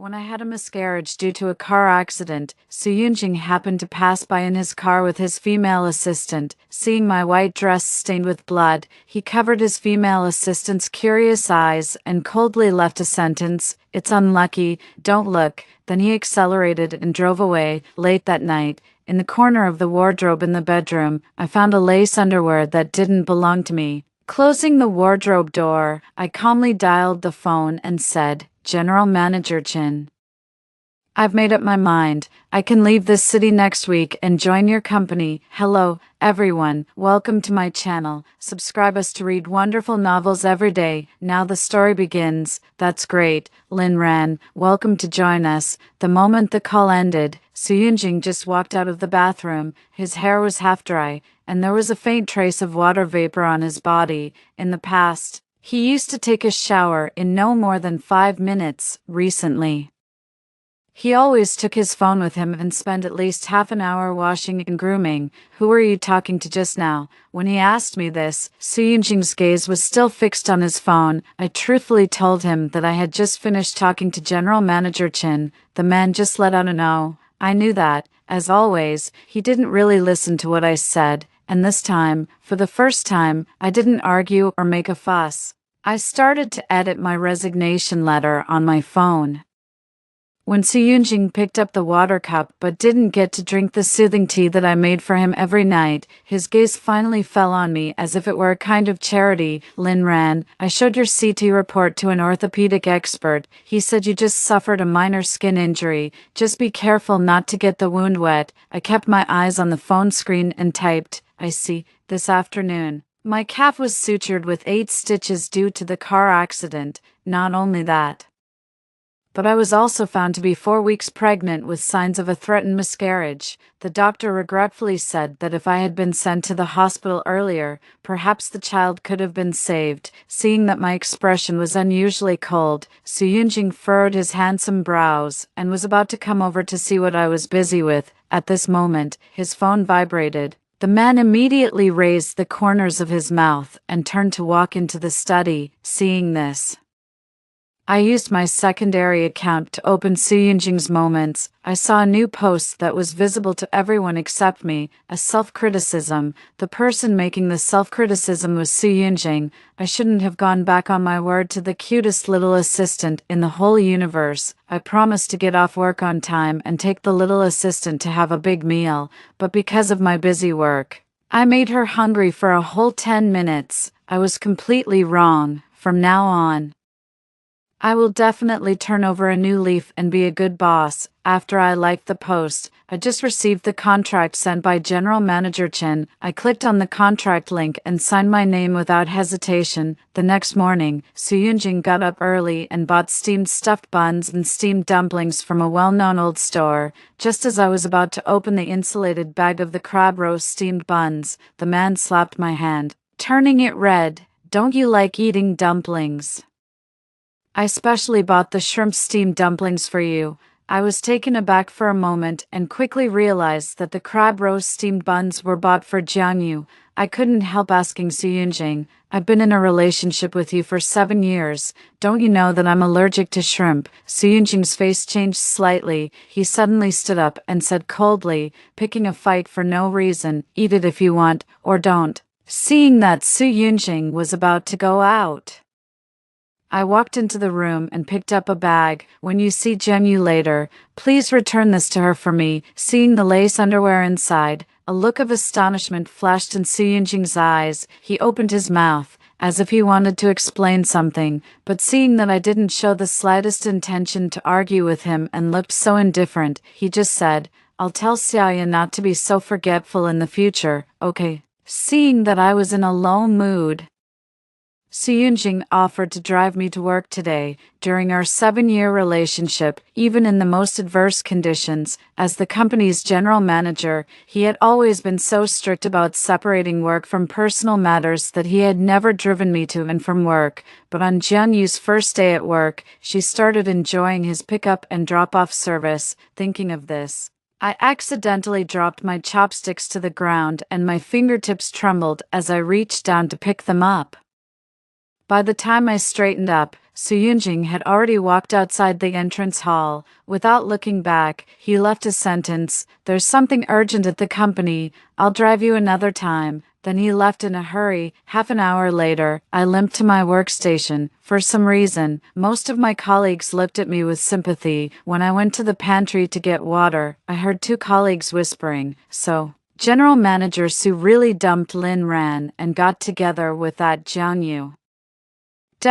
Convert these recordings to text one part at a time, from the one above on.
When I had a miscarriage due to a car accident, Suyunjing happened to pass by in his car with his female assistant. Seeing my white dress stained with blood, he covered his female assistant's curious eyes and coldly left a sentence, "It's unlucky, don't look." Then he accelerated and drove away. Late that night, in the corner of the wardrobe in the bedroom, I found a lace underwear that didn't belong to me. Closing the wardrobe door, I calmly dialed the phone and said, "General Manager Chin, I've made up my mind. I can leave this city next week and join your company. Hello, everyone. Welcome to my channel. Subscribe us to read wonderful novels every day. Now the story begins." "That's great, Lin Ran. Welcome to join us." The moment the call ended, Suyunjing just walked out of the bathroom. His hair was half dry, and there was a faint trace of water vapor on his body. In the past, he used to take a shower in no more than 5 minutes. Recently, he always took his phone with him and spent at least half an hour washing and grooming. "Who were you talking to just now?" When he asked me this, Suyunjing's gaze was still fixed on his phone. I truthfully told him that I had just finished talking to General Manager Chin. The man just let out a no. I knew that, as always, he didn't really listen to what I said. And this time, for the first time, I didn't argue or make a fuss. I started to edit my resignation letter on my phone. When Suyunjing picked up the water cup but didn't get to drink the soothing tea that I made for him every night, his gaze finally fell on me as if it were a kind of charity. "Lin Ran, I showed your CT report to an orthopedic expert. He said you just suffered a minor skin injury. Just be careful not to get the wound wet." I kept my eyes on the phone screen and typed, "I see, this afternoon. My calf was sutured with 8 stitches due to the car accident. Not only that, but I was also found to be 4 weeks pregnant with signs of a threatened miscarriage." The doctor regretfully said that if I had been sent to the hospital earlier, perhaps the child could have been saved. Seeing that my expression was unusually cold, Suyunjing furrowed his handsome brows and was about to come over to see what I was busy with. At this moment, his phone vibrated. The man immediately raised the corners of his mouth and turned to walk into the study. Seeing this, I used my secondary account to open Suyunjing's Moments. I saw a new post that was visible to everyone except me, a self-criticism. The person making the self-criticism was Suyunjing. I shouldn't have gone back on my word to the cutest little assistant in the whole universe. I promised to get off work on time and take the little assistant to have a big meal, but because of my busy work, I made her hungry for a whole 10 minutes. I was completely wrong. From now on, I will definitely turn over a new leaf and be a good boss. After I liked the post, I just received the contract sent by General Manager Chen. I clicked on the contract link and signed my name without hesitation. The next morning, Suyunjing got up early and bought steamed stuffed buns and steamed dumplings from a well-known old store. Just as I was about to open the insulated bag of the crab roast steamed buns, the man slapped my hand, turning it red. "Don't you like eating dumplings? I specially bought the shrimp steamed dumplings for you." I was taken aback for a moment and quickly realized that the crab roast steamed buns were bought for Jiang Yu. I couldn't help asking Suyunjing, "I've been in a relationship with you for 7 years. Don't you know that I'm allergic to shrimp?" Suyunjing's face changed slightly. He suddenly stood up and said coldly, picking a fight for no reason, "Eat it if you want, or don't." Seeing that Suyunjing was about to go out, I walked into the room and picked up a bag. "When you see Jiangyu later, please return this to her for me." Seeing the lace underwear inside, a look of astonishment flashed in Suyunjing's eyes. He opened his mouth, as if he wanted to explain something, but seeing that I didn't show the slightest intention to argue with him and looked so indifferent, he just said, "I'll tell Xiaoya not to be so forgetful in the future, okay?" Seeing that I was in a low mood, Suyunjing offered to drive me to work today. During our 7-year relationship, even in the most adverse conditions, as the company's general manager, he had always been so strict about separating work from personal matters that he had never driven me to and from work. But on Jianyu's first day at work, she started enjoying his pickup and drop-off service. Thinking of this, I accidentally dropped my chopsticks to the ground and my fingertips trembled as I reached down to pick them up. By the time I straightened up, Soo-Yoon had already walked outside the entrance hall. Without looking back, he left a sentence, "There's something urgent at the company. I'll drive you another time." Then he left in a hurry. Half an hour later, I limped to my workstation. For some reason, most of my colleagues looked at me with sympathy. When I went to the pantry to get water, I heard two colleagues whispering, "So, General Manager Sue really dumped Lin Ran and got together with that Jiang Yu."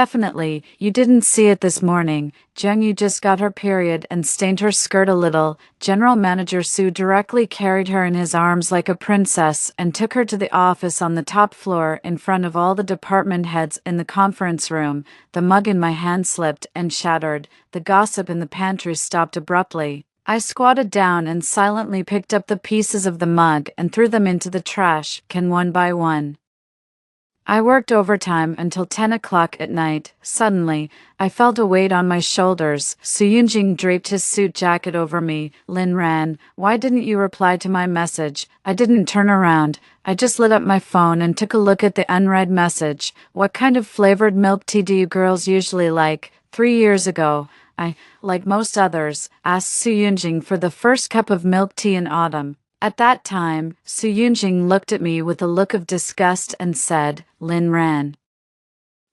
Definitely, you didn't see it this morning. Jiang Yu just got her period and stained her skirt a little. General Manager Su directly carried her in his arms like a princess and took her to the office on the top floor in front of all the department heads in the conference room. The mug in my hand slipped and shattered. The gossip in the pantry stopped abruptly. I squatted down and silently picked up the pieces of the mug and threw them into the trash can one by one. I worked overtime until 10 o'clock at night. Suddenly, I felt a weight on my shoulders. Soo-Yoon draped his suit jacket over me. "Lin Ran, why didn't you reply to my message?" I didn't turn around. I just lit up my phone and took a look at the unread message. "What kind of flavored milk tea do you girls usually like?" 3 years ago, I, like most others, asked Soo-Yoon for the first cup of milk tea in autumn. At that time, Soo-Yoon looked at me with a look of disgust and said, "Lin Ran,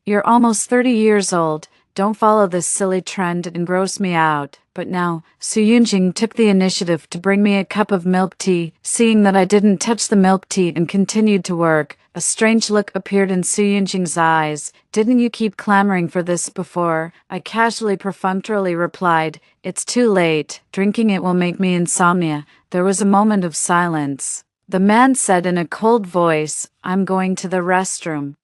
you're almost 30 years old. Don't follow this silly trend and gross me out." But now, Soo-Yoon took the initiative to bring me a cup of milk tea. Seeing that I didn't touch the milk tea and continued to work, a strange look appeared in Soo-Yoon's eyes. "Didn't you keep clamoring for this before?" I casually perfunctorily replied, "It's too late. Drinking it will make me insomnia." There was a moment of silence. The man said in a cold voice, "I'm going to the restroom.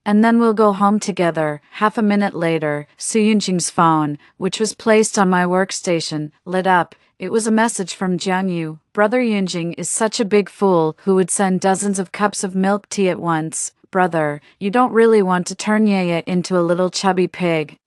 And then we'll go home together." Half a minute later, Soo-Yoon's phone, which was placed on my workstation, lit up. It was a message from Jiang Yu. "Brother Yoonjing is such a big fool who would send dozens of cups of milk tea at once. Brother, you don't really want to turn Yaya into a little chubby pig,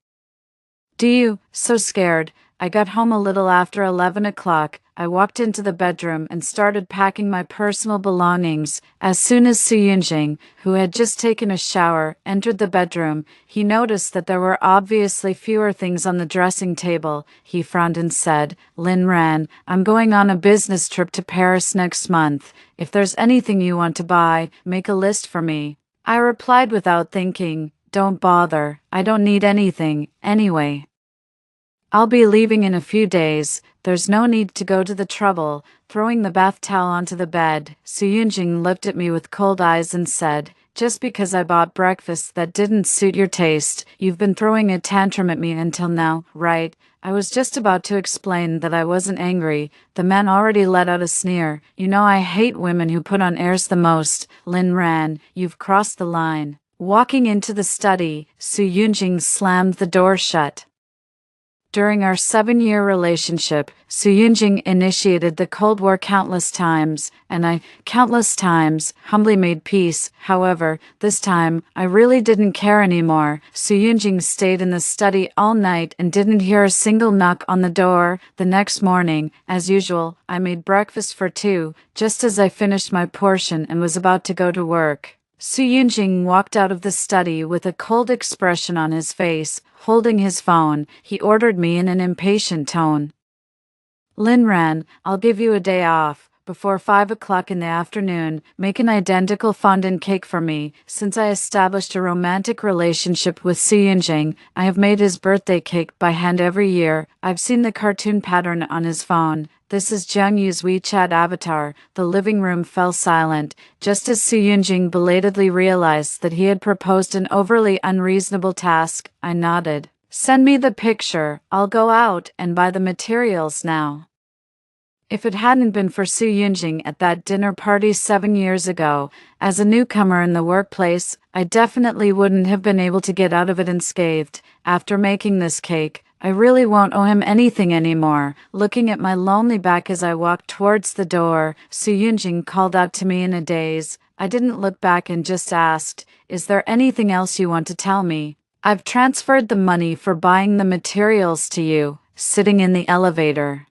do you?" So scared. I got home a little after 11 o'clock. I walked into the bedroom and started packing my personal belongings. As soon as Soo-Yoon, who had just taken a shower, entered the bedroom, he noticed that there were obviously fewer things on the dressing table. He frowned and said, "Lin Ran, I'm going on a business trip to Paris next month. If there's anything you want to buy, make a list for me." I replied without thinking, "Don't bother. I don't need anything, anyway. I'll be leaving in a few days. There's no need to go to the trouble." Throwing the bath towel onto the bed, Soo-Yoon looked at me with cold eyes and said, "Just because I bought breakfast that didn't suit your taste, you've been throwing a tantrum at me until now, right?" I was just about to explain that I wasn't angry. The man already let out a sneer. "You know I hate women who put on airs the most. Lin Ran, you've crossed the line." Walking into the study, Soo-Yoon slammed the door shut. During our 7-year relationship, Soo-Yoon initiated the Cold War countless times, and I, countless times, humbly made peace. However, this time, I really didn't care anymore. Soo-Yoon stayed in the study all night and didn't hear a single knock on the door. The next morning, as usual, I made breakfast for two, just as I finished my portion and was about to go to work. Soo-Yoon walked out of the study with a cold expression on his face. Holding his phone, he ordered me in an impatient tone, "Lin Ran, I'll give you a day off. Before 5 o'clock in the afternoon, make an identical fondant cake for me." Since I established a romantic relationship with Soo-Yoon, I have made his birthday cake by hand every year. I've seen the cartoon pattern on his phone. This is Jiang Yu's WeChat avatar. The living room fell silent, just as Soo-Yoon belatedly realized that he had proposed an overly unreasonable task. I nodded. "Send me the picture. I'll go out and buy the materials now." If it hadn't been for Soo-Yoon at that dinner party 7 years ago, as a newcomer in the workplace, I definitely wouldn't have been able to get out of it unscathed. After making this cake, I really won't owe him anything anymore. Looking at my lonely back as I walked towards the door, Soo-Yoon called out to me in a daze. I didn't look back and just asked, "Is there anything else you want to tell me?" "I've transferred the money for buying the materials to you." Sitting in the elevator,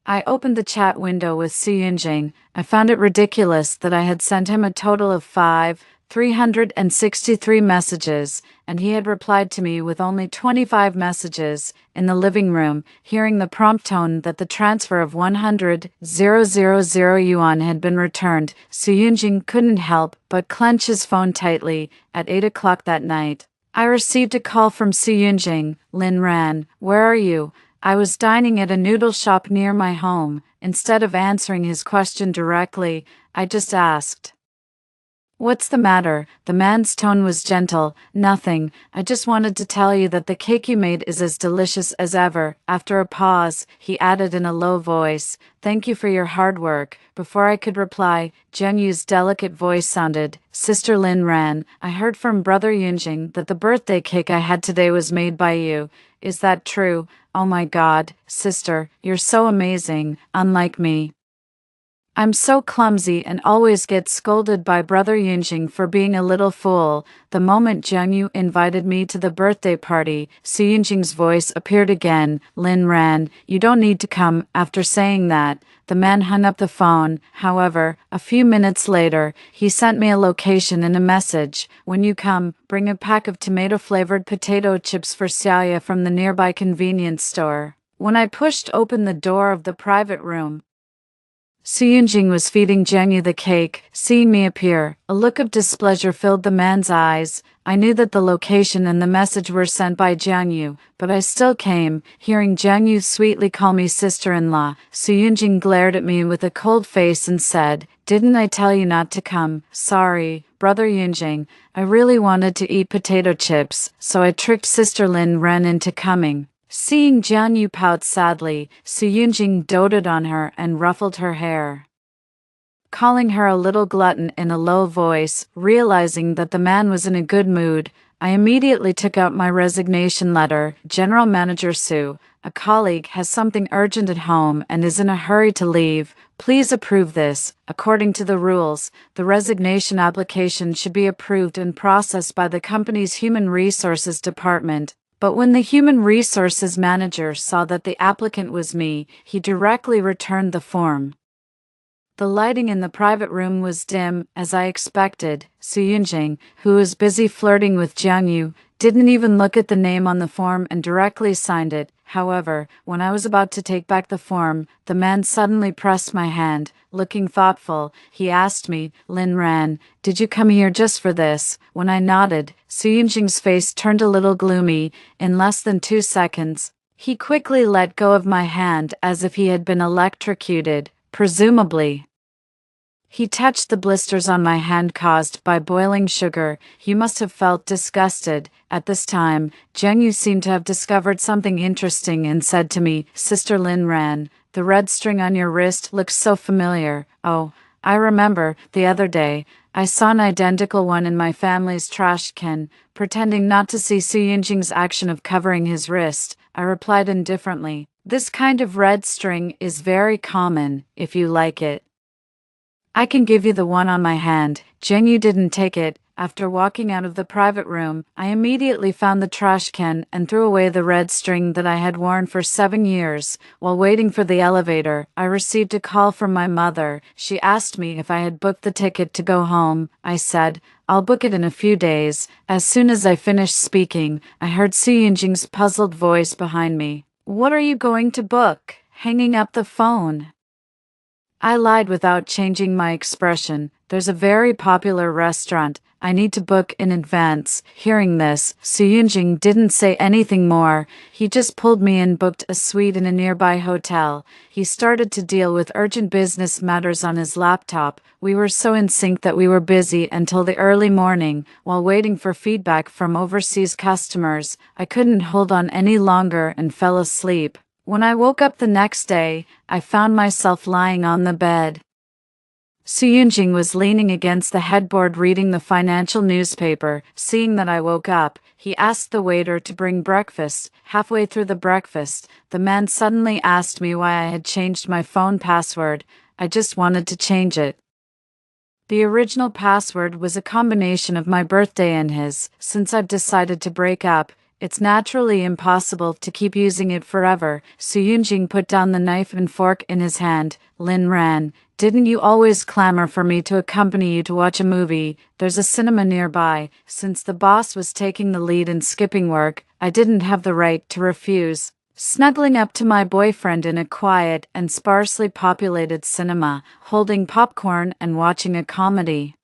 I opened the chat window with Soo-Yoon. I found it ridiculous that I had sent him a total of 363 messages, and he had replied to me with only 25 messages. In the living room, hearing the prompt tone that the transfer of 100,000 yuan had been returned, Su Yunjing couldn't help but clench his phone tightly. At 8 o'clock that night, I received a call from Su Yunjing. Lin Ran, where are you? I was dining at a noodle shop near my home. Instead of answering his question directly, I just asked, "What's the matter?" The man's tone was gentle. "Nothing. I just wanted to tell you that the cake you made is as delicious as ever." After a pause, he added in a low voice, "Thank you for your hard work." Before I could reply, Jian Yu's delicate voice sounded, "Sister Lin Ran, I heard from Brother Yunjing that the birthday cake I had today was made by you. Is that true? Oh my God, sister, you're so amazing, unlike me. I'm so clumsy and always get scolded by Brother Yunjing for being a little fool." The moment Jiang Yu invited me to the birthday party, Su Yunjing's voice appeared again. "Lin Ran, you don't need to come." After saying that, the man hung up the phone. However, a few minutes later, he sent me a location and a message. "When you come, bring a pack of tomato-flavored potato chips for Xiaoya from the nearby convenience store." When I pushed open the door of the private room, Su Yunjing was feeding Jiang Yu the cake. Seeing me appear, a look of displeasure filled the man's eyes. I knew that the location and the message were sent by Jiang Yu, but I still came. Hearing Jiang Yu sweetly call me sister-in-law, Su Yunjing glared at me with a cold face and said, "Didn't I tell you not to come?" "Sorry, Brother Yunjing, I really wanted to eat potato chips, so I tricked Sister Lin Ran into coming." Seeing Jian Yu pout sadly, Su Yunjing doted on her and ruffled her hair, calling her a little glutton in a low voice. Realizing that the man was in a good mood, I immediately took out my resignation letter. "General Manager Su, a colleague has something urgent at home and is in a hurry to leave. Please approve this." According to the rules, the resignation application should be approved and processed by the company's Human Resources Department. But when the Human Resources Manager saw that the applicant was me, he directly returned the form. The lighting in the private room was dim, as I expected. Su Yunjing, who was busy flirting with Jiang Yu, didn't even look at the name on the form and directly signed it. However, when I was about to take back the form, the man suddenly pressed my hand. Looking thoughtful, he asked me, "Lin Ran, did you come here just for this?" When I nodded, Su Yunjing's face turned a little gloomy. In less than 2 seconds, he quickly let go of my hand as if he had been electrocuted. Presumably, he touched the blisters on my hand caused by boiling sugar. He must have felt disgusted. At this time, Jiang Yu seemed to have discovered something interesting and said to me, "Sister Lin Ran, the red string on your wrist looks so familiar." "Oh, I remember, the other day, I saw an identical one in my family's trash can." Pretending not to see Su Yunjing's action of covering his wrist, I replied indifferently, "This kind of red string is very common. If you like it, I can give you the one on my hand." Jiang Yu didn't take it. After walking out of the private room, I immediately found the trash can and threw away the red string that I had worn for 7 years. While waiting for the elevator, I received a call from my mother. She asked me if I had booked the ticket to go home. I said, "I'll book it in a few days." As soon as I finished speaking, I heard Su Yunjing's puzzled voice behind me. "What are you going to book?" Hanging up the phone, I lied without changing my expression. "There's a very popular restaurant I need to book in advance." Hearing this, Su Yunjing didn't say anything more. He just pulled me and booked a suite in a nearby hotel. He started to deal with urgent business matters on his laptop. We were so in sync that we were busy until the early morning. While waiting for feedback from overseas customers, I couldn't hold on any longer and fell asleep. When I woke up the next day, I found myself lying on the bed. Su Yunjing was leaning against the headboard reading the financial newspaper. Seeing that I woke up, he asked the waiter to bring breakfast. Halfway through the breakfast, the man suddenly asked me why I had changed my phone password. I just wanted to change it. The original password was a combination of my birthday and his. Since I've decided to break up, It's naturally impossible to keep using it forever. Soo-Yoon put down the knife and fork in his hand. Lin ran. Didn't you always clamor for me to accompany you to watch a movie? There's a cinema nearby. Since the boss was taking the lead in skipping work, I didn't have the right to refuse. Snuggling up to my boyfriend in a quiet and sparsely populated cinema, holding popcorn and watching a comedy.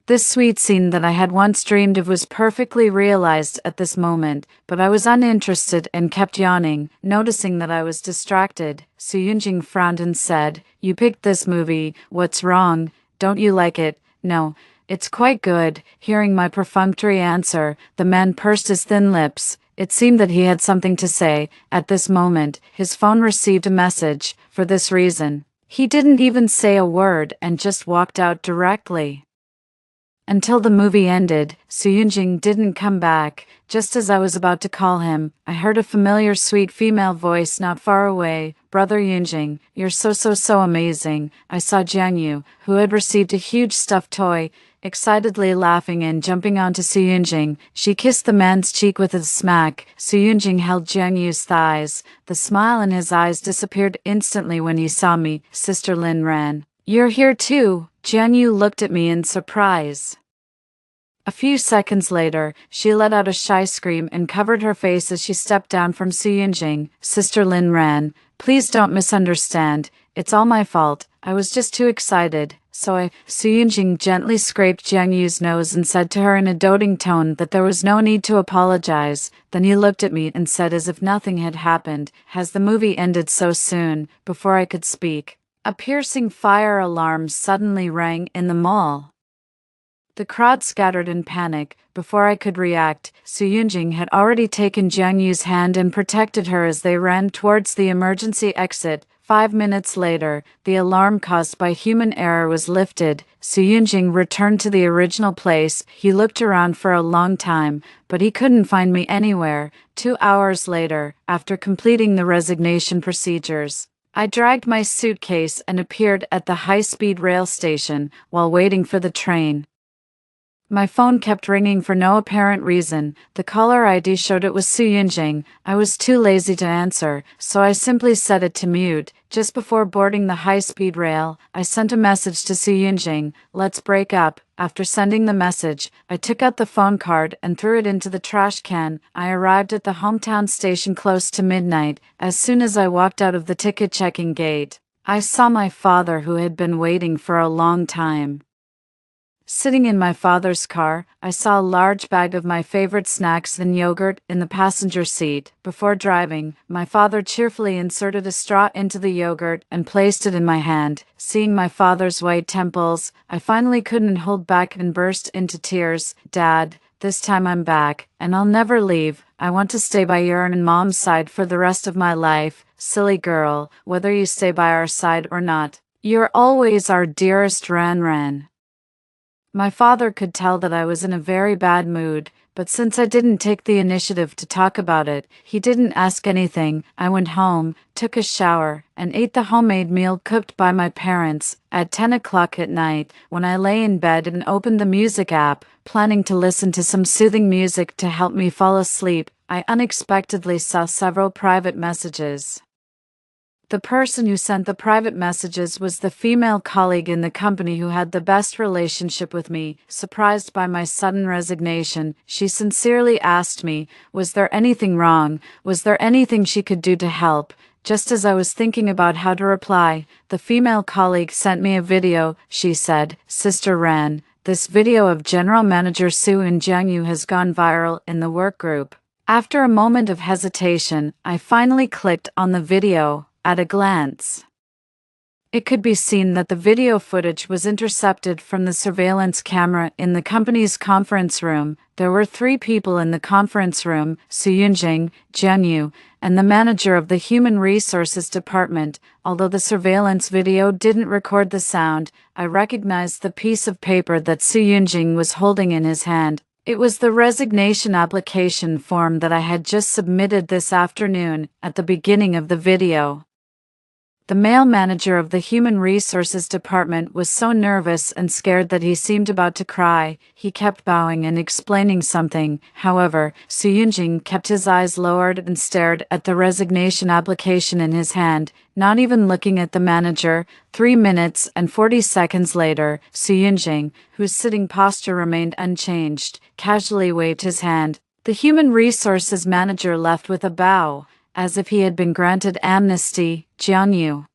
This sweet scene that I had once dreamed of was perfectly realized at this moment, but I was uninterested and kept yawning. Noticing that I was distracted, Soo-Yoon frowned and said, "You picked this movie, what's wrong? Don't you like it?" "No, it's quite good." Hearing my perfunctory answer, the man pursed his thin lips. It seemed that he had something to say. At this moment, his phone received a message. For this reason, he didn't even say a word and just walked out directly. Until the movie ended, Soo-Yoon didn't come back. Just as I was about to call him, I heard a familiar sweet female voice not far away. "Brother Yoonjing, you're so amazing." I saw Jianyu, who had received a huge stuffed toy, excitedly laughing and jumping onto Soo-Yoon. She kissed the man's cheek with a smack. Soo-Yoon held Jianyu's thighs. The smile in his eyes disappeared instantly when he saw me. Sister Lin ran. "You're here too?" Jianyu looked at me in surprise. A few seconds later, she let out a shy scream and covered her face as she stepped down from Soo-Yoon. Sister Lin ran. "Please don't misunderstand. It's all my fault. I was just too excited. Soo-Yoon gently scraped Jianyu's nose and said to her in a doting tone that there was no need to apologize. Then he looked at me and said as if nothing had happened, "Has the movie ended so soon?" Before I could speak, a piercing fire alarm suddenly rang in the mall. The crowd scattered in panic. Before I could react, Soo-Yoon had already taken Jianyu's hand and protected her as they ran towards the emergency exit. 5 minutes later, the alarm caused by human error was lifted. Soo-Yoon returned to the original place. He looked around for a long time, but he couldn't find me anywhere. 2 hours later, after completing the resignation procedures, I dragged my suitcase and appeared at the high-speed rail station while waiting for the train. My phone kept ringing for no apparent reason. The caller ID showed it was Soo-Yoon. I was too lazy to answer, so I simply set it to mute. Just before boarding the high-speed rail, I sent a message to Soo-Yoon. "Let's break up." After sending the message, I took out the phone card and threw it into the trash can. I arrived at the hometown station close to midnight. As soon as I walked out of the ticket-checking gate, I saw my father, who had been waiting for a long time. Sitting in my father's car, I saw a large bag of my favorite snacks and yogurt in the passenger seat. Before driving, my father cheerfully inserted a straw into the yogurt and placed it in my hand. Seeing my father's white temples, I finally couldn't hold back and burst into tears. "Dad, this time I'm back, and I'll never leave. I want to stay by your and Mom's side for the rest of my life." "Silly girl, whether you stay by our side or not, you're always our dearest Ran. My father could tell that I was in a very bad mood, but since I didn't take the initiative to talk about it, he didn't ask anything. I went home, took a shower, and ate the homemade meal cooked by my parents. At 10 o'clock at night, when I lay in bed and opened the music app, planning to listen to some soothing music to help me fall asleep, I unexpectedly saw several private messages. The person who sent the private messages was the female colleague in the company who had the best relationship with me. Surprised by my sudden resignation, she sincerely asked me, was there anything wrong? Was there anything she could do to help? Just as I was thinking about how to reply, the female colleague sent me a video. She said, "Sister Ran, this video of General Manager Soo and Jiangyu has gone viral in the work group." After a moment of hesitation, I finally clicked on the video. At a glance, it could be seen that the video footage was intercepted from the surveillance camera in the company's conference room. There were 3 people in the conference room: Soo-Yoon, Jianyu, and the manager of the Human Resources Department. Although the surveillance video didn't record the sound, I recognized the piece of paper that Soo-Yoon was holding in his hand. It was the resignation application form that I had just submitted this afternoon. At the beginning of the video, The male manager of the Human Resources Department was so nervous and scared that he seemed about to cry. He kept bowing and explaining something. However, Suyunjing kept his eyes lowered and stared at the resignation application in his hand, not even looking at the manager. 3 minutes and 40 seconds later, Suyunjing, whose sitting posture remained unchanged, casually waved his hand. The Human Resources manager left with a bow, as if he had been granted amnesty. Jiang Yu,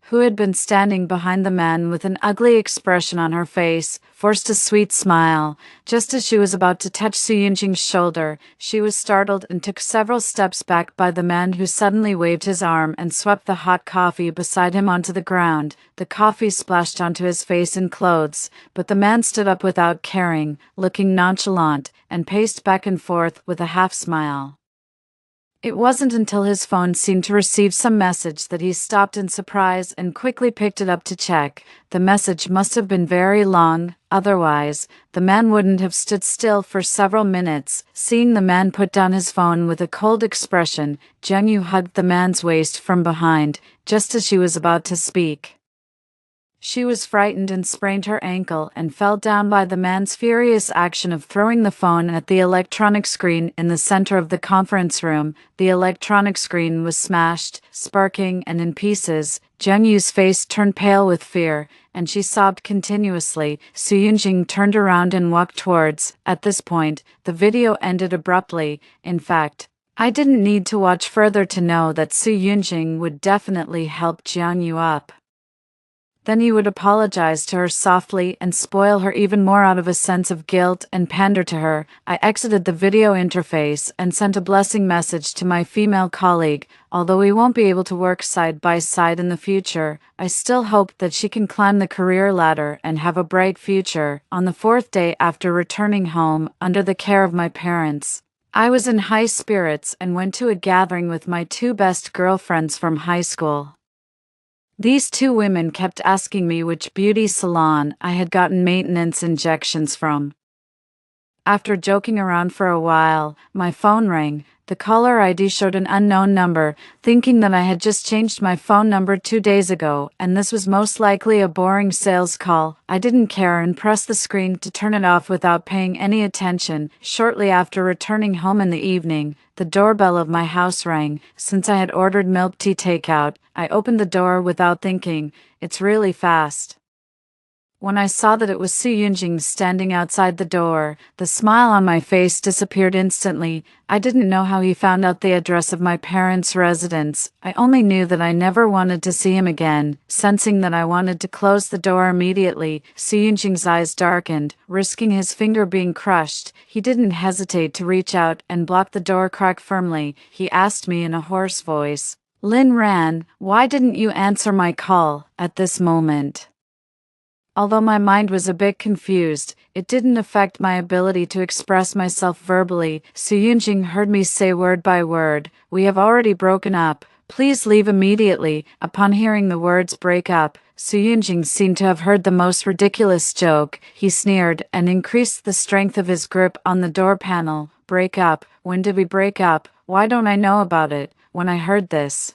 who had been standing behind the man with an ugly expression on her face, forced a sweet smile. Just as she was about to touch Suyunjing's shoulder, she was startled and took several steps back by the man who suddenly waved his arm and swept the hot coffee beside him onto the ground. The coffee splashed onto his face and clothes, but the man stood up without caring, looking nonchalant, and paced back and forth with a half-smile. It wasn't until his phone seemed to receive some message that he stopped in surprise and quickly picked it up to check. The message must have been very long, otherwise, the man wouldn't have stood still for several minutes. Seeing the man put down his phone with a cold expression, Jiang Yu hugged the man's waist from behind, just as she was about to speak. She was frightened and sprained her ankle and fell down by the man's furious action of throwing the phone at the electronic screen in the center of the conference room. The electronic screen was smashed, sparking and in pieces. Jiang Yu's face turned pale with fear, and she sobbed continuously. Suyunjing turned around and walked towards. At this point, the video ended abruptly. In fact, I didn't need to watch further to know that Suyunjing would definitely help Jiang Yu up. Then he would apologize to her softly and spoil her even more out of a sense of guilt and pander to her. I exited the video interface and sent a blessing message to my female colleague. Although we won't be able to work side by side in the future, I still hope that she can climb the career ladder and have a bright future. On the 4th day after returning home, under the care of my parents, I was in high spirits and went to a gathering with my 2 best girlfriends from high school. These 2 women kept asking me which beauty salon I had gotten maintenance injections from. After joking around for a while, my phone rang. The caller ID showed an unknown number, thinking that I had just changed my phone number 2 days ago, and this was most likely a boring sales call. I didn't care and pressed the screen to turn it off without paying any attention. Shortly after returning home in the evening, the doorbell of my house rang. Since I had ordered milk tea takeout, I opened the door without thinking. It's really fast. When I saw that it was Suyunjing standing outside the door, the smile on my face disappeared instantly. I didn't know how he found out the address of my parents' residence. I only knew that I never wanted to see him again. Sensing that I wanted to close the door immediately, Suyunjing's eyes darkened, risking his finger being crushed. He didn't hesitate to reach out and block the door crack firmly. He asked me in a hoarse voice, "Lin Ran, why didn't you answer my call at this moment?" Although my mind was a bit confused, it didn't affect my ability to express myself verbally. Suyunjing heard me say word by word, "We have already broken up. Please leave immediately." Upon hearing the words break up, Suyunjing seemed to have heard the most ridiculous joke. He sneered and increased the strength of his grip on the door panel. "Break up? When did we break up? Why don't I know about it?" When I heard this,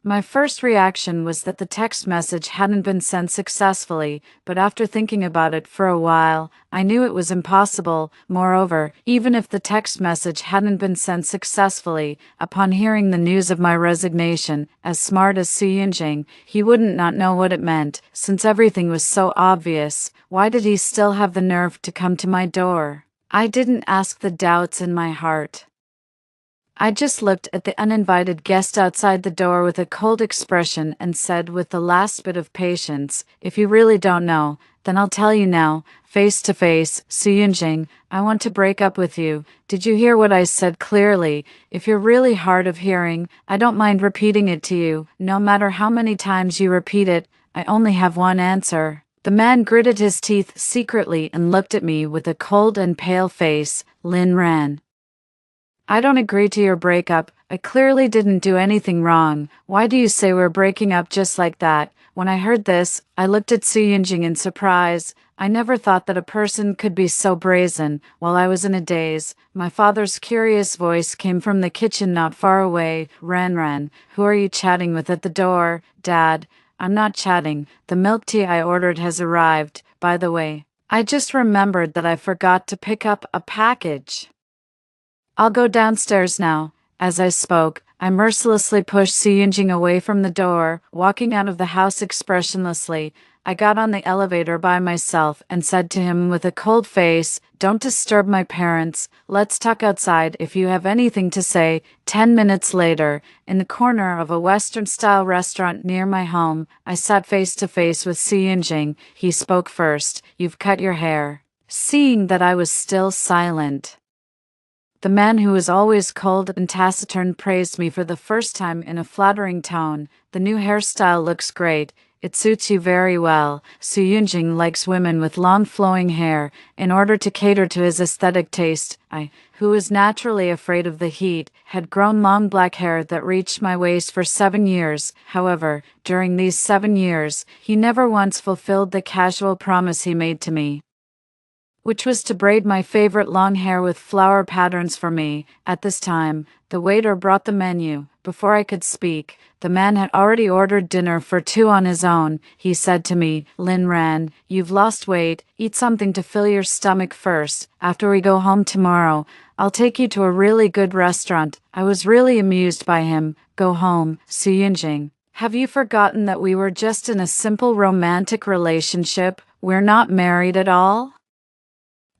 my first reaction was that the text message hadn't been sent successfully, but after thinking about it for a while, I knew it was impossible. Moreover, even if the text message hadn't been sent successfully, upon hearing the news of my resignation, as smart as Suyunjing, he wouldn't not know what it meant. Since everything was so obvious, why did he still have the nerve to come to my door? I didn't ask the doubts in my heart. I just looked at the uninvited guest outside the door with a cold expression and said with the last bit of patience, "If you really don't know, then I'll tell you now, face to face. Suyunjing, I want to break up with you. Did you hear what I said clearly? If you're really hard of hearing, I don't mind repeating it to you. No matter how many times you repeat it, I only have one answer." The man gritted his teeth secretly and looked at me with a cold and pale face. "Lin Ran, I don't agree to your breakup. I clearly didn't do anything wrong. Why do you say we're breaking up just like that?" When I heard this, I looked at Suyunjing in surprise. I never thought that a person could be so brazen. While I was in a daze, my father's curious voice came from the kitchen not far away. Ran, who are you chatting with at the door? Dad, I'm not chatting. The milk tea I ordered has arrived, by the way. I just remembered that I forgot to pick up a package. I'll go downstairs now. As I spoke, I mercilessly pushed Suyunjing away from the door, walking out of the house expressionlessly. I got on the elevator by myself and said to him with a cold face, "Don't disturb my parents. Let's talk outside if you have anything to say." 10 minutes later, in the corner of a Western-style restaurant near my home, I sat face to face with Suyunjing. He spoke first. "You've cut your hair." Seeing that I was still silent, the man who was always cold and taciturn praised me for the first time in a flattering tone. "The new hairstyle looks great. It suits you very well." Suyunjing likes women with long flowing hair. In order to cater to his aesthetic taste, I, who was naturally afraid of the heat, had grown long black hair that reached my waist for 7 years. However, during these 7 years, he never once fulfilled the casual promise he made to me, which was to braid my favorite long hair with flower patterns for me. At this time, the waiter brought the menu. Before I could speak, the man had already ordered dinner for 2 on his own. He said to me, "Lin Ran, you've lost weight. Eat something to fill your stomach first. After we go home tomorrow, I'll take you to a really good restaurant." I was really amused by him. "Go home, Suyunjing. Have you forgotten that we were just in a simple romantic relationship? We're not married at all?"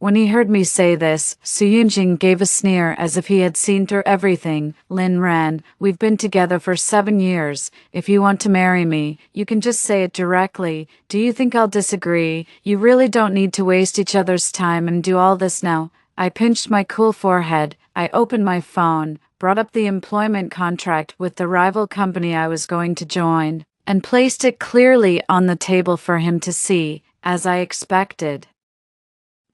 When he heard me say this, Suyunjing gave a sneer as if he had seen through everything. "Lin Ran, we've been together for 7 years. If you want to marry me, you can just say it directly. Do you think I'll disagree? You really don't need to waste each other's time and do all this now." I pinched my cool forehead. I opened my phone, brought up the employment contract with the rival company I was going to join, and placed it clearly on the table for him to see, as I expected.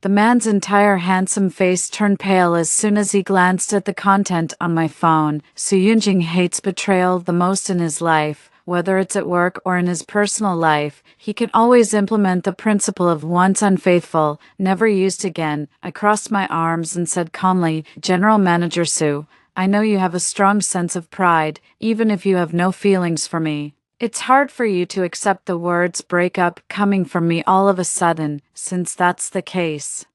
The man's entire handsome face turned pale as soon as he glanced at the content on my phone. Suyunjing hates betrayal the most in his life. Whether it's at work or in his personal life, he can always implement the principle of once unfaithful, never used again. I crossed my arms and said calmly, "General Manager Su, I know you have a strong sense of pride, even if you have no feelings for me. It's hard for you to accept the words break up coming from me all of a sudden. Since that's the case,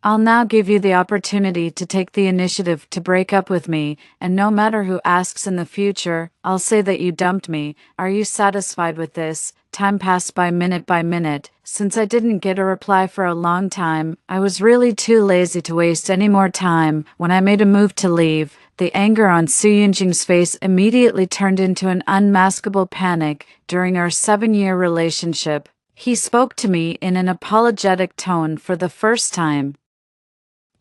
I'll now give you the opportunity to take the initiative to break up with me, and no matter who asks in the future, I'll say that you dumped me. Are you satisfied with this?" Time passed by minute. Since I didn't get a reply for a long time, I was really too lazy to waste any more time. When I made a move to leave, the anger on Suyunjing's face immediately turned into an unmaskable panic. During our 7-year relationship, he spoke to me in an apologetic tone for the first time.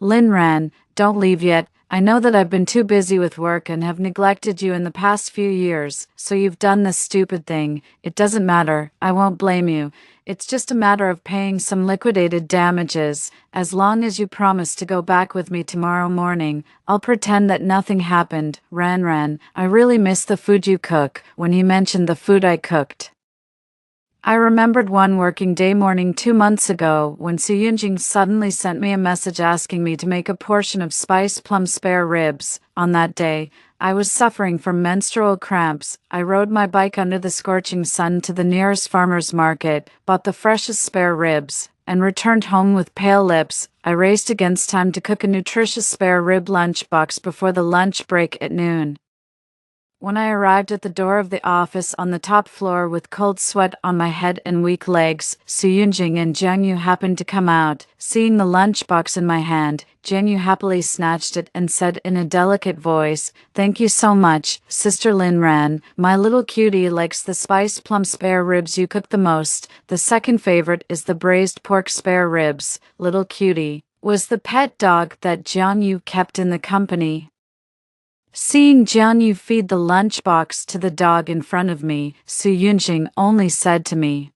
"Lin Ran, don't leave yet. I know that I've been too busy with work and have neglected you in the past few years, so you've done this stupid thing. It doesn't matter. I won't blame you. It's just a matter of paying some liquidated damages. As long as you promise to go back with me tomorrow morning, I'll pretend that nothing happened." Ran, I really miss the food you cook. When he mentioned the food I cooked, I remembered one working day morning 2 months ago when Suyunjing suddenly sent me a message asking me to make a portion of spiced plum spare ribs. On that day, I was suffering from menstrual cramps. I rode my bike under the scorching sun to the nearest farmer's market, bought the freshest spare ribs, and returned home with pale lips. I raced against time to cook a nutritious spare rib lunchbox before the lunch break at noon. When I arrived at the door of the office on the top floor with cold sweat on my head and weak legs, Suyunjing and Jiang Yu happened to come out. Seeing the lunchbox in my hand, Jiang Yu happily snatched it and said in a delicate voice, "Thank you so much, Sister Lin Ran. My little cutie likes the spiced plum spare ribs you cook the most. The second favorite is the braised pork spare ribs." Little cutie was the pet dog that Jiang Yu kept in the company. Seeing Jiang Yu feed the lunchbox to the dog in front of me, Suyunjing only said to me,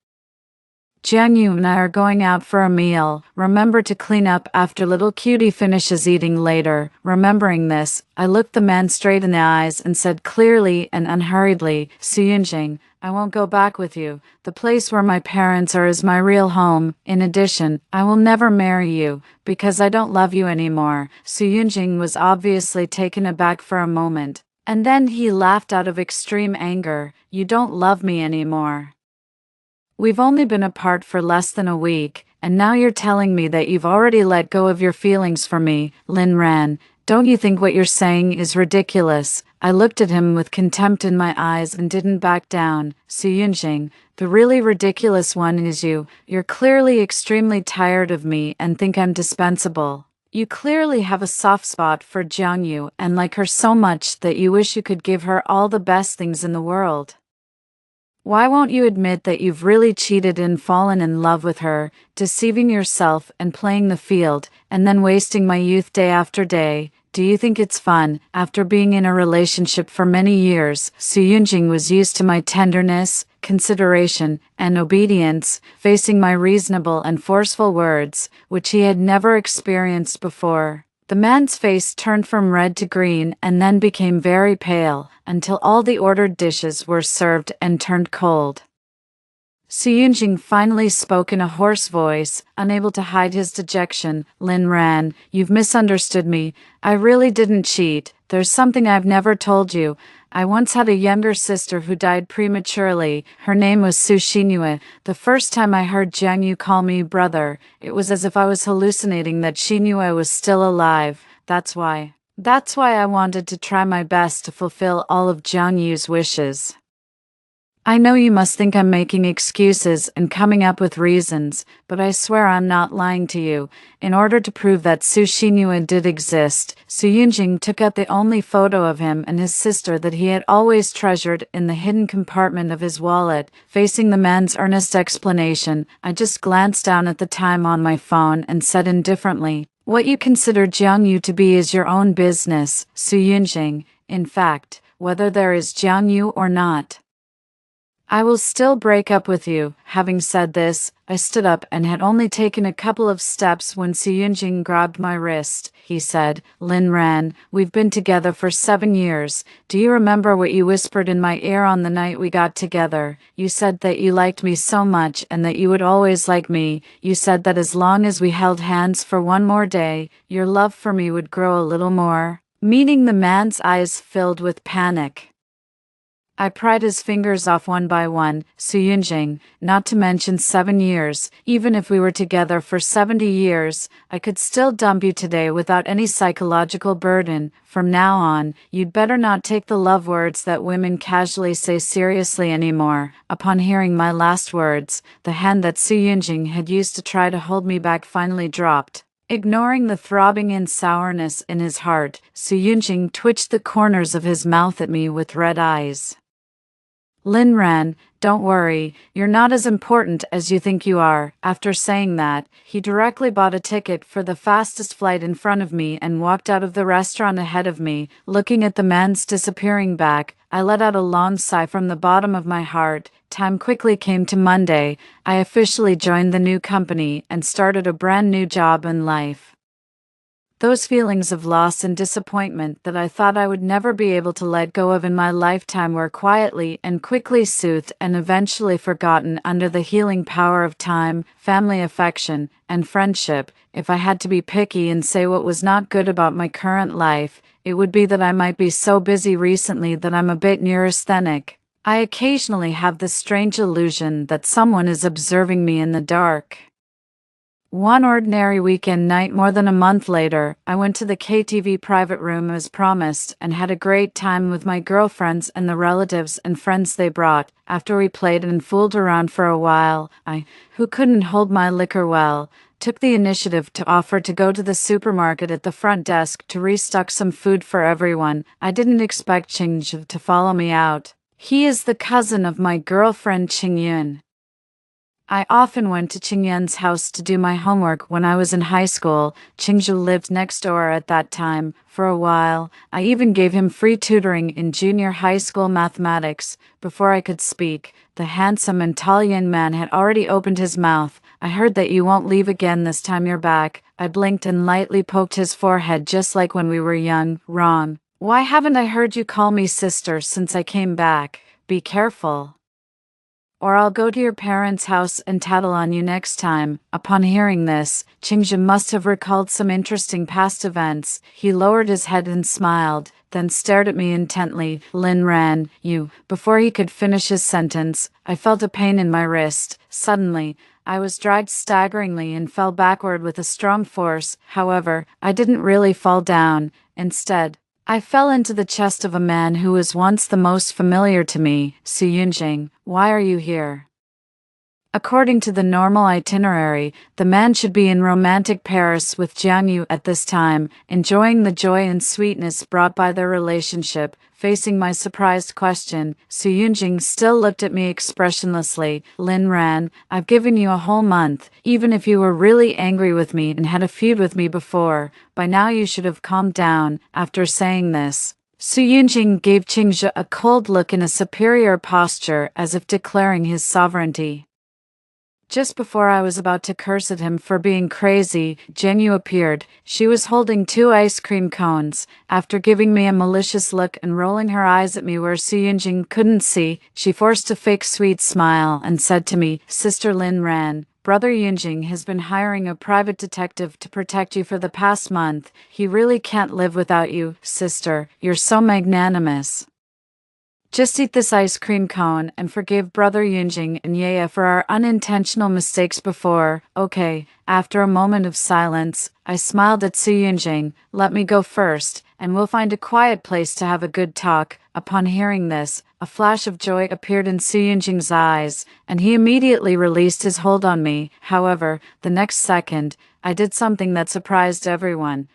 Jiangyu and I are going out for a meal. Remember to clean up after little cutie finishes eating later. Remembering this, I looked the man straight in the eyes and said clearly and unhurriedly, Suyunjing, I won't go back with you. The place where my parents are is my real home. In addition, I will never marry you, because I don't love you anymore. Suyunjing was obviously taken aback for a moment, and then he laughed out of extreme anger. You don't love me anymore. We've only been apart for less than a week, and now you're telling me that you've already let go of your feelings for me, Lin Ran. Don't you think what you're saying is ridiculous? I looked at him with contempt in my eyes and didn't back down. Suyunjing, the really ridiculous one is you. You're clearly extremely tired of me and think I'm dispensable. You clearly have a soft spot for Jiangyu and like her so much that you wish you could give her all the best things in the world. Why won't you admit that you've really cheated and fallen in love with her, deceiving yourself and playing the field, and then wasting my youth day after day? Do you think it's fun? After being in a relationship for many years, Suyunjing was used to my tenderness, consideration, and obedience, facing my reasonable and forceful words, which he had never experienced before. The man's face turned from red to green and then became very pale, until all the ordered dishes were served and turned cold. Suyunjing finally spoke in a hoarse voice, unable to hide his dejection. Lin Ran, you've misunderstood me. I really didn't cheat. There's something I've never told you. I once had a younger sister who died prematurely. Her name was Su Xinhua. The first time I heard Jiangyu call me brother, it was as if I was hallucinating that Xinhua was still alive. That's why I wanted to try my best to fulfill all of Jiangyu's wishes. I know you must think I'm making excuses and coming up with reasons, but I swear I'm not lying to you. In order to prove that Su Xinhua did exist, Suyunjing took out the only photo of him and his sister that he had always treasured in the hidden compartment of his wallet. Facing the man's earnest explanation, I just glanced down at the time on my phone and said indifferently, what you consider Jiangyu to be is your own business, Suyunjing. In fact, whether there is Jiangyu or not, I will still break up with you. Having said this, I stood up and had only taken a couple of steps when Suyunjing grabbed my wrist. He said, Lin Ran, we've been together for 7 years. Do you remember what you whispered in my ear on the night we got together? You said that you liked me so much and that you would always like me. You said that as long as we held hands for one more day, your love for me would grow a little more. Meaning the man's eyes filled with panic. I pried his fingers off one by one. Suyunjing, not to mention 7 years, even if we were together for 70 years, I could still dump you today without any psychological burden. From now on, you'd better not take the love words that women casually say seriously anymore. Upon hearing my last words, the hand that Suyunjing had used to try to hold me back finally dropped. Ignoring the throbbing and sourness in his heart, Suyunjing twitched the corners of his mouth at me with red eyes. Lin Ran, don't worry, you're not as important as you think you are. After saying that, he directly bought a ticket for the fastest flight in front of me and walked out of the restaurant ahead of me. Looking at the man's disappearing back, I let out a long sigh from the bottom of my heart. Time quickly came to Monday. I officially joined the new company and started a brand new job in life. Those feelings of loss and disappointment that I thought I would never be able to let go of in my lifetime were quietly and quickly soothed and eventually forgotten under the healing power of time, family affection, and friendship. If I had to be picky and say what was not good about my current life, it would be that I might be so busy recently that I'm a bit neurasthenic. I occasionally have the strange illusion that someone is observing me in the dark. One ordinary weekend night more than a month later, I went to the KTV private room as promised and had a great time with my girlfriends and the relatives and friends they brought. After we played and fooled around for a while, I, who couldn't hold my liquor well, took the initiative to offer to go to the supermarket at the front desk to restock some food for everyone. I didn't expect Qingzhi to follow me out. He is the cousin of my girlfriend Qingyun. I often went to Qingyan's house to do my homework when I was in high school. Qingzhu lived next door at that time. For a while, I even gave him free tutoring in junior high school mathematics. Before I could speak, the handsome and tall young man had already opened his mouth. I heard that you won't leave again this time you're back. I blinked and lightly poked his forehead just like when we were young. Wrong. Why haven't I heard you call me sister since I came back? Be careful, or I'll go to your parents' house and tattle on you next time. Upon hearing this, Qingzhen must have recalled some interesting past events. He lowered his head and smiled, then stared at me intently. Lin Ran, you. Before he could finish his sentence, I felt a pain in my wrist. Suddenly, I was dragged staggeringly and fell backward with a strong force. However, I didn't really fall down. Instead, I fell into the chest of a man who was once the most familiar to me. Su Yunjing, why are you here? According to the normal itinerary, the man should be in romantic Paris with Jiang Yu at this time, enjoying the joy and sweetness brought by their relationship. Facing my surprised question, Su Yunjing still looked at me expressionlessly. Lin Ran, I've given you a whole month. Even if you were really angry with me and had a feud with me before, by now you should have calmed down. After saying this, Su Yunjing gave Qingzhe a cold look in a superior posture as if declaring his sovereignty. Just before I was about to curse at him for being crazy, Jiang Yu appeared. She was holding 2 ice cream cones. After giving me a malicious look and rolling her eyes at me where Su Yunjing couldn't see, she forced a fake sweet smile and said to me, Sister Lin Ran, Brother Yunjing has been hiring a private detective to protect you for the past month. He really can't live without you, sister. You're so magnanimous. Just eat this ice cream cone and forgive Brother Yunjing and Yaya for our unintentional mistakes before. Okay. After a moment of silence, I smiled at Su Yunjing. Let me go first, and we'll find a quiet place to have a good talk. Upon hearing this, a flash of joy appeared in Su Yunjing's eyes, and he immediately released his hold on me. However, the next second, I did something that surprised everyone.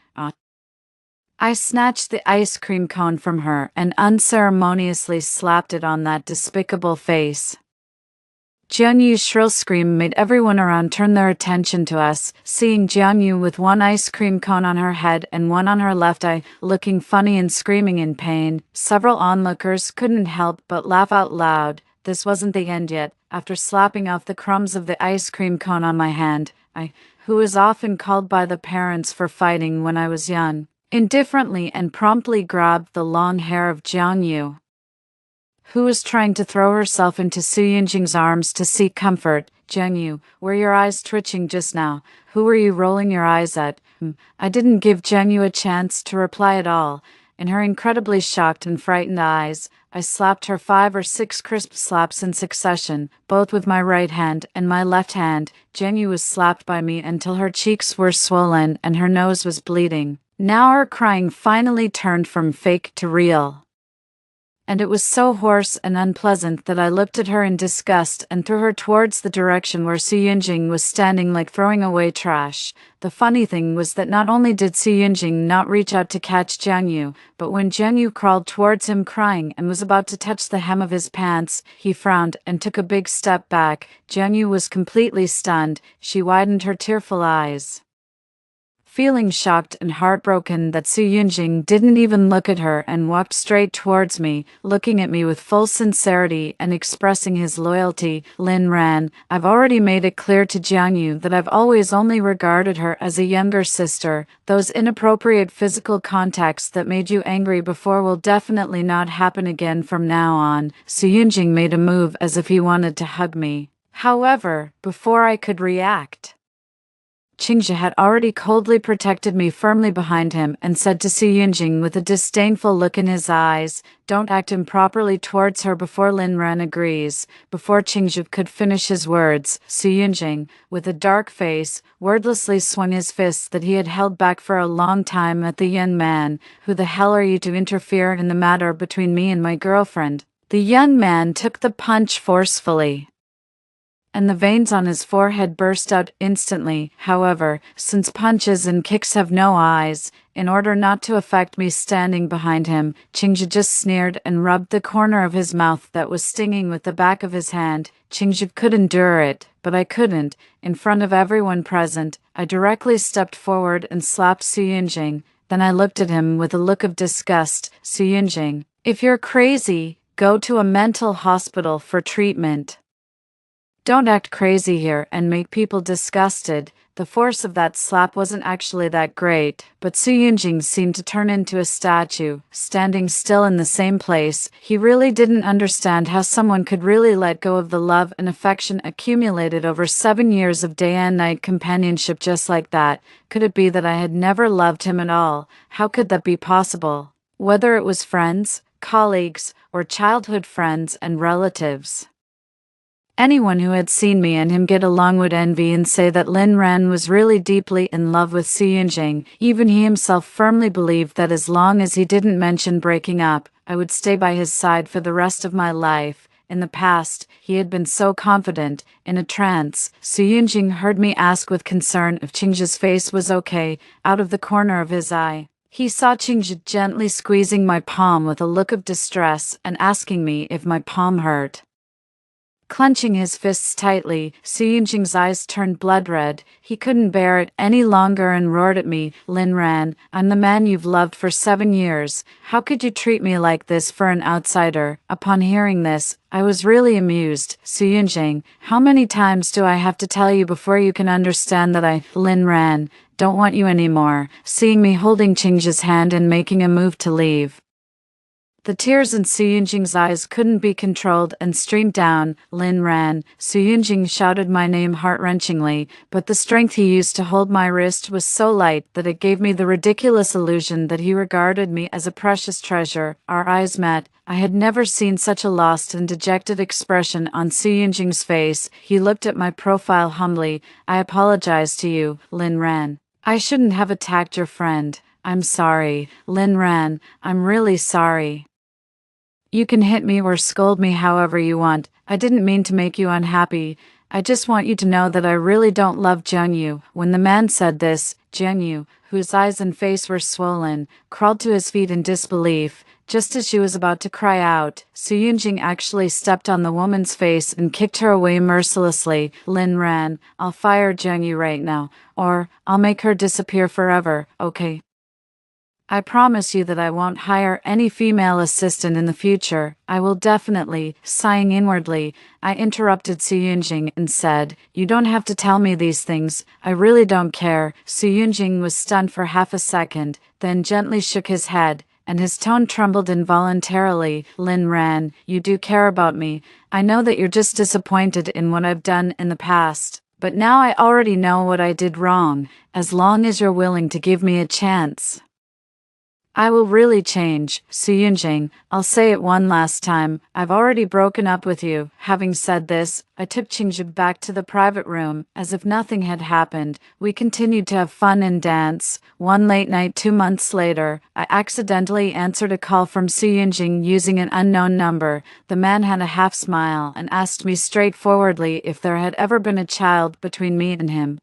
I snatched the ice cream cone from her and unceremoniously slapped it on that despicable face. Jiang Yu's shrill scream made everyone around turn their attention to us. Seeing Jiang Yu with 1 ice cream cone on her head and 1 on her left eye, looking funny and screaming in pain, several onlookers couldn't help but laugh out loud. This wasn't the end yet. After slapping off the crumbs of the ice cream cone on my hand, who was often called by the parents for fighting when I was young, indifferently and promptly grabbed the long hair of Jiang Yu, who was trying to throw herself into Su Yunjing's arms to seek comfort. Jiang Yu, were your eyes twitching just now? Who were you rolling your eyes at? I didn't give Jiang Yu a chance to reply at all. In her incredibly shocked and frightened eyes, I slapped her 5 or 6 crisp slaps in succession, both with my right hand and my left hand. Jiang Yu was slapped by me until her cheeks were swollen and her nose was bleeding. Now her crying finally turned from fake to real. And it was so hoarse and unpleasant that I looked at her in disgust and threw her towards the direction where Su Yunjing was standing, like throwing away trash. The funny thing was that not only did Su Yunjing not reach out to catch Jiang Yu, but when Jiang Yu crawled towards him crying and was about to touch the hem of his pants, he frowned and took a big step back. Jiang Yu was completely stunned. She widened her tearful eyes, feeling shocked and heartbroken that Su Yunjing didn't even look at her, and walked straight towards me, looking at me with full sincerity and expressing his loyalty. Lin Ran, I've already made it clear to Jiang Yu that I've always only regarded her as a younger sister. Those inappropriate physical contacts that made you angry before will definitely not happen again from now on. Su Yunjing made a move as if he wanted to hug me. However, before I could react, Qingzhe had already coldly protected me firmly behind him and said to Su Yunjing with a disdainful look in his eyes, don't act improperly towards her before Lin Ran agrees. Before Qingzhe could finish his words, Su Yunjing, with a dark face, wordlessly swung his fists that he had held back for a long time at the young man. Who the hell are you to interfere in the matter between me and my girlfriend? The young man took the punch forcefully. and the veins on his forehead burst out instantly. However, since punches and kicks have no eyes, in order not to affect me standing behind him, Qingzhi just sneered and rubbed the corner of his mouth that was stinging with the back of his hand. Qingzhi could endure it, but I couldn't. In front of everyone present, I directly stepped forward and slapped Su Yunjing. Then I looked at him with a look of disgust. Su Yunjing, if you're crazy, go to a mental hospital for treatment. Don't act crazy here and make people disgusted. The force of that slap wasn't actually that great, but Su Yunjing seemed to turn into a statue, standing still in the same place. He really didn't understand how someone could really let go of the love and affection accumulated over 7 years of day and night companionship just like that. Could it be that I had never loved him at all? How could that be possible? Whether it was friends, colleagues, or childhood friends and relatives. Anyone who had seen me and him get along would envy and say that Lin Ran was really deeply in love with Su Yunjing. Even he himself firmly believed that as long as he didn't mention breaking up, I would stay by his side for the rest of my life. In the past, he had been so confident. In a trance, Su Yunjing heard me ask with concern if Qingzhi's face was okay. Out of the corner of his eye, he saw Qingzhi gently squeezing my palm with a look of distress and asking me if my palm hurt. Clenching his fists tightly, Su Yunjing's eyes turned blood red. He couldn't bear it any longer and roared at me. Lin Ran, I'm the man you've loved for 7 years. How could you treat me like this for an outsider? Upon hearing this, I was really amused. Su Yunjing, how many times do I have to tell you before you can understand that I, Lin Ran, don't want you anymore? Seeing me holding Qingzhi's hand and making a move to leave, the tears in Su Yunjing's eyes couldn't be controlled and streamed down. Lin Ran, Su Yunjing shouted my name heart-wrenchingly, but the strength he used to hold my wrist was so light that it gave me the ridiculous illusion that he regarded me as a precious treasure. Our eyes met. I had never seen such a lost and dejected expression on Su Yunjing's face. He looked at my profile humbly. I apologize to you, Lin Ran. I shouldn't have attacked your friend. I'm sorry, Lin Ran. I'm really sorry. You can hit me or scold me however you want. I didn't mean to make you unhappy. I just want you to know that I really don't love Jiangyu. When the man said this, Jiangyu, whose eyes and face were swollen, crawled to his feet in disbelief. Just as she was about to cry out, Su Yunjing actually stepped on the woman's face and kicked her away mercilessly. Lin Ran, I'll fire Jiangyu right now, or I'll make her disappear forever, okay? I promise you that I won't hire any female assistant in the future. I will definitely. Sighing inwardly, I interrupted Su Yunjing and said, you don't have to tell me these things. I really don't care. Su Yunjing was stunned for half a second, then gently shook his head, and his tone trembled involuntarily. Lin Ran, you do care about me. I know that you're just disappointed in what I've done in the past, but now I already know what I did wrong. As long as you're willing to give me a chance, I will really change. Su Yunjing, I'll say it one last time. I've already broken up with you. Having said this, I took Qingzhi back to the private room, as if nothing had happened. We continued to have fun and dance. One late night 2 months later, I accidentally answered a call from Su Yunjing using an unknown number. The man had a half smile and asked me straightforwardly if there had ever been a child between me and him.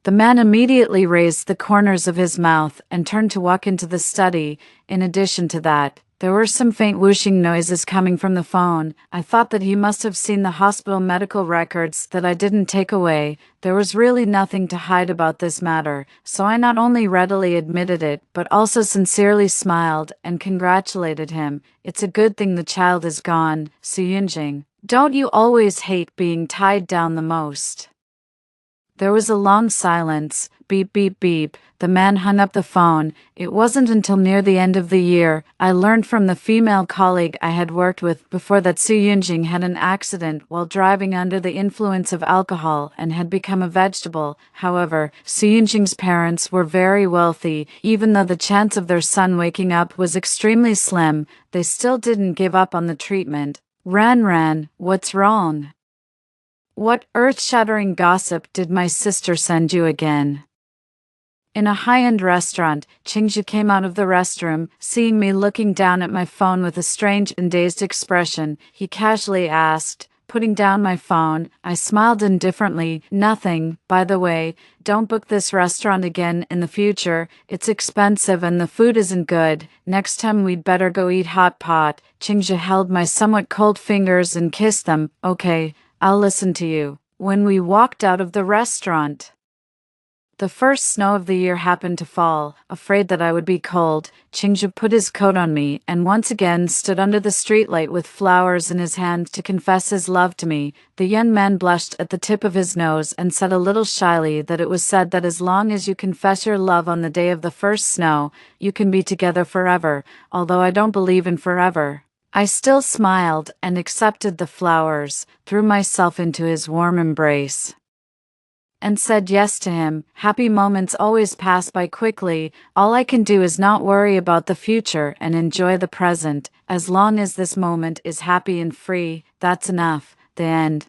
The man immediately raised the corners of his mouth and turned to walk into the study. In addition to that, there were some faint whooshing noises coming from the phone. I thought that he must have seen the hospital medical records that I didn't take away. There was really nothing to hide about this matter, so I not only readily admitted it, but also sincerely smiled and congratulated him. It's a good thing the child is gone. Su Yunjing, don't you always hate being tied down the most? There was a long silence. Beep, beep, beep. The man hung up the phone. It wasn't until near the end of the year I learned from the female colleague I had worked with before that Su Yunjing had an accident while driving under the influence of alcohol and had become a vegetable. However, Su Yunjing's parents were very wealthy. Even though the chance of their son waking up was extremely slim, they still didn't give up on the treatment. Ran, what's wrong? What earth-shattering gossip did my sister send you again? In a high-end restaurant, Qingzhi came out of the restroom. Seeing me looking down at my phone with a strange and dazed expression, he casually asked, putting down my phone. I smiled indifferently. Nothing, by the way. Don't book this restaurant again in the future. It's expensive and the food isn't good. Next time we'd better go eat hot pot. Qingzhe held my somewhat cold fingers and kissed them. Okay, I'll listen to you. When we walked out of the restaurant, the first snow of the year happened to fall. Afraid that I would be cold, Qingzhe put his coat on me and once again stood under the streetlight with flowers in his hand to confess his love to me. The young man blushed at the tip of his nose and said a little shyly that it was said that as long as you confess your love on the day of the first snow, you can be together forever, although I don't believe in forever. I still smiled and accepted the flowers, threw myself into his warm embrace, and said yes to him. Happy moments always pass by quickly. All I can do is not worry about the future and enjoy the present. As long as this moment is happy and free, that's enough. The end.